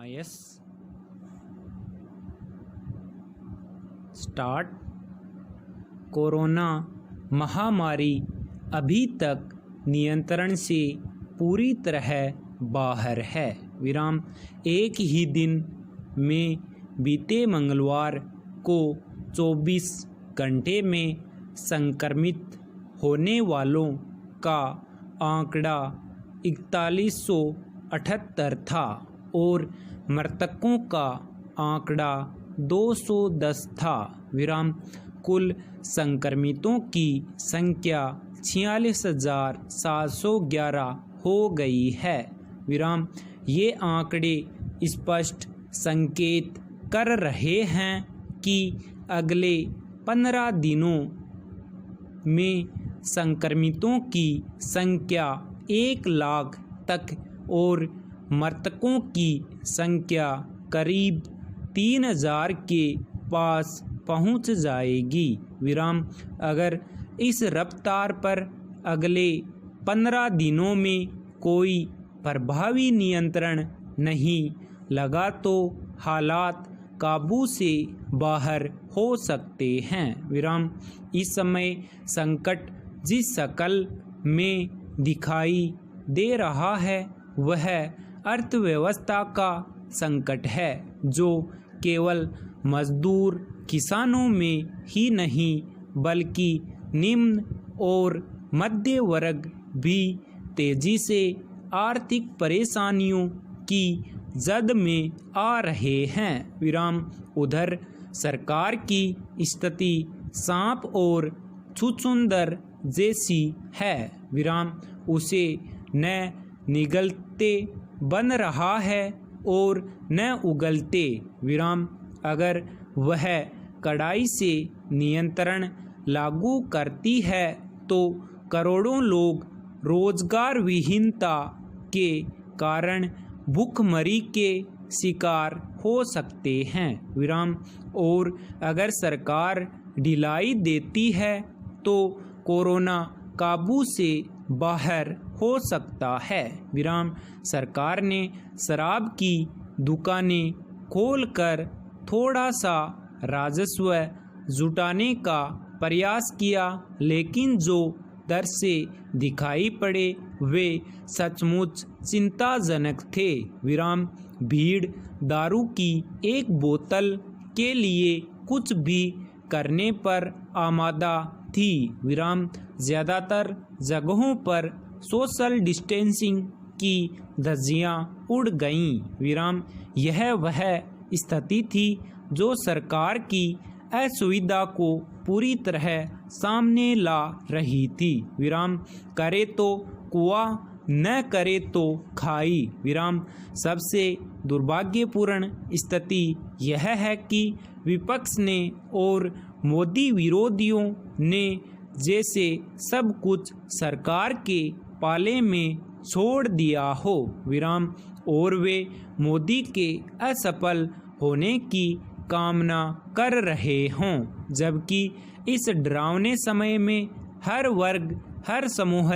Yes start. Corona महामारी अभी तक नियंत्रण से पूरी तरह बाहर है। विराम एक ही दिन में बीते मंगलवार को 24 घंटे में संक्रमित होने वालों का आंकड़ा 4178 था और मृतकों का आंकड़ा 210 था। विराम कुल संक्रमितों की संख्या 46,711 हो गई है। विराम ये आंकड़े स्पष्ट संकेत कर रहे हैं कि अगले 15 दिनों में संक्रमितों की संख्या 1 लाख तक और मृतकों की संख्या करीब 3000 के पास पहुंच जाएगी। विराम अगर इस रफ्तार पर अगले 15 दिनों में कोई प्रभावी नियंत्रण नहीं लगा तो हालात काबू से बाहर हो सकते हैं। विराम इस समय संकट जिस शक्ल में दिखाई दे रहा है वह अर्थव्यवस्था का संकट है, जो केवल मजदूर किसानों में ही नहीं बल्कि निम्न और मध्य वर्ग भी तेजी से आर्थिक परेशानियों की जद में आ रहे हैं। विराम उधर सरकार की स्थिति सांप और छुछुंदर जैसी है। विराम उसे न निगलते बन रहा है और न उगलते। विराम अगर वह कड़ाई से नियंत्रण लागू करती है तो करोड़ों लोग रोजगार विहीनता के कारण भूखमरी के शिकार हो सकते हैं। विराम और अगर सरकार ढिलाई देती है तो कोरोना काबू से बाहर हो सकता है। विराम सरकार ने शराब की दुकानें खोलकर थोड़ा सा राजस्व जुटाने का प्रयास किया, लेकिन जो दर से दिखाई पड़े वे सचमुच चिंताजनक थे। विराम भीड़ दारू की एक बोतल के लिए कुछ भी करने पर आमादा थी। विराम ज़्यादातर जगहों पर सोशल डिस्टेंसिंग की धज्जियां उड़ गईं। विराम यह वह स्थिति थी जो सरकार की असुविधा को पूरी तरह सामने ला रही थी। विराम करे तो कुआं न करे तो खाई। विराम सबसे दुर्भाग्यपूर्ण स्थिति यह है कि विपक्ष ने और मोदी विरोधियों ने जैसे सब कुछ सरकार के पाले में छोड़ दिया हो। विराम और वे मोदी के असफल होने की कामना कर रहे हों, जबकि इस डरावने समय में हर वर्ग हर समूह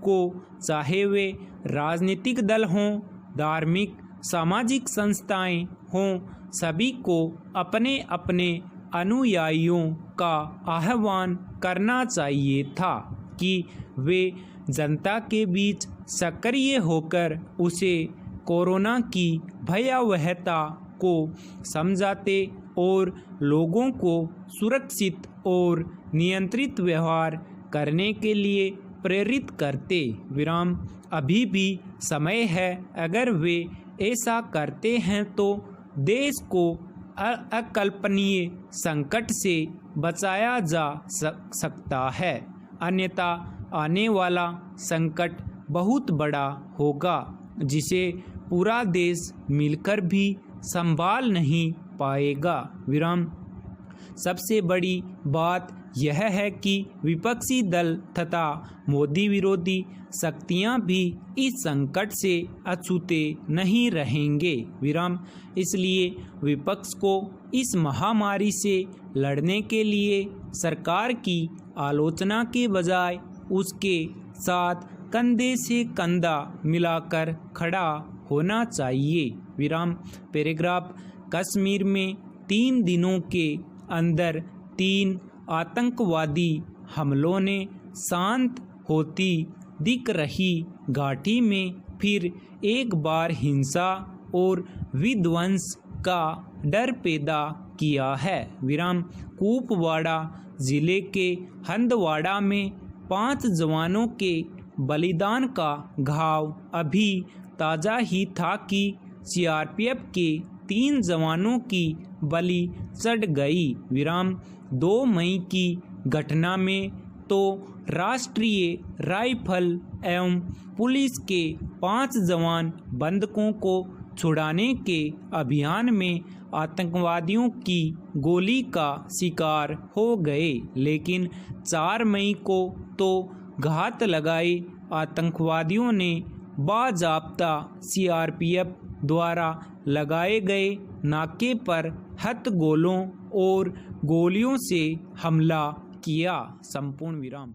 को, चाहे वे राजनीतिक दल हों, धार्मिक सामाजिक संस्थाएं हों, सभी को अपने अपने अनुयायियों का आह्वान करना चाहिए था कि वे जनता के बीच सक्रिय होकर उसे कोरोना की भयावहता को समझाते और लोगों को सुरक्षित और नियंत्रित व्यवहार करने के लिए प्रेरित करते। विराम अभी भी समय है। अगर वे ऐसा करते हैं तो देश को अकल्पनीय संकट से बचाया जा सकता है, अन्यथा आने वाला संकट बहुत बड़ा होगा जिसे पूरा देश मिलकर भी संभाल नहीं पाएगा। विराम सबसे बड़ी बात यह है कि विपक्षी दल तथा मोदी विरोधी शक्तियां भी इस संकट से अछूते नहीं रहेंगे। विराम इसलिए विपक्ष को इस महामारी से लड़ने के लिए सरकार की आलोचना के बजाय उसके साथ कंधे से कंधा मिलाकर खड़ा होना चाहिए। विराम। पैराग्राफ कश्मीर में 3 दिनों के अंदर 3 आतंकवादी हमलों ने शांत होती दिख रही घाटी में फिर एक बार हिंसा और विध्वंस का डर पैदा किया है। विराम। कुपवाड़ा जिले के हंदवाड़ा में 5 जवानों के बलिदान का घाव अभी ताज़ा ही था कि सीआरपीएफ के 3 जवानों की बलि चढ़ गई। विराम। 2 मई की घटना में तो राष्ट्रीय राइफल एवं पुलिस के 5 जवान बंधकों को छुड़ाने के अभियान में आतंकवादियों की गोली का शिकार हो गए, लेकिन 4 मई को तो घात लगाए आतंकवादियों ने बाज़ाब्ता सीआरपीएफ द्वारा लगाए गए नाके पर हथगोलों और गोलियों से हमला किया। संपूर्ण विराम।